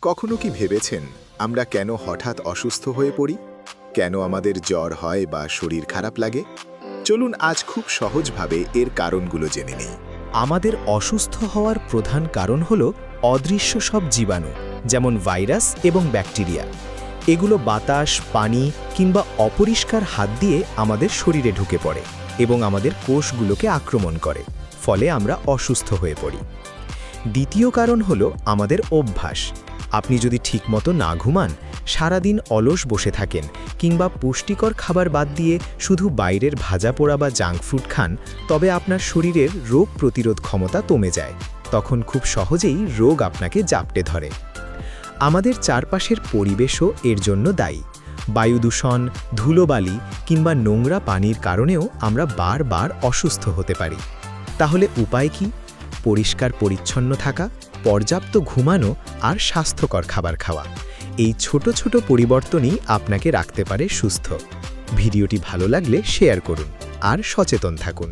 কখনো কি ভেবেছেন আমরা কেন হঠাৎ অসুস্থ হয়ে পড়ি? কেন আমাদের জ্বর হয় বা শরীর খারাপ লাগে? চলুন আজ খুব সহজভাবে এর কারণগুলো জেনে নিই। আমাদের অসুস্থ হওয়ার প্রধান কারণ হল অদৃশ্য সব জীবাণু, যেমন ভাইরাস এবং ব্যাকটেরিয়া। এগুলো বাতাস, পানি কিংবা অপরিষ্কার হাত দিয়ে আমাদের শরীরে ঢুকে পড়ে এবং আমাদের কোষগুলোকে আক্রমণ করে, ফলে আমরা অসুস্থ হয়ে পড়ি। দ্বিতীয় কারণ হল আমাদের অভ্যাস। আপনি যদি ঠিকমতো না ঘুমান, সারাদিন অলস বসে থাকেন কিংবা পুষ্টিকর খাবার বাদ দিয়ে শুধু বাইরের ভাজা পোড়া বা জাঙ্ক ফুড খান, তবে আপনার শরীরের রোগ প্রতিরোধ ক্ষমতা কমে যায়। তখন খুব সহজেই রোগ আপনাকে জাপটে ধরে। আমাদের চারপাশের পরিবেশও এর জন্য দায়ী। বায়ু দূষণ, ধুলোবালি কিংবা নোংরা পানির কারণেও আমরা বারবার অসুস্থ হতে পারি। তাহলে উপায় কি? পরিষ্কার পরিচ্ছন্ন থাকা, পর্যাপ্ত ঘুমানো আর স্বাস্থ্যকর খাবার খাওয়া। এই ছোট ছোট পরিবর্তনই আপনাকে রাখতে পারে সুস্থ। ভিডিওটি ভালো লাগলে শেয়ার করুন আর সচেতন থাকুন।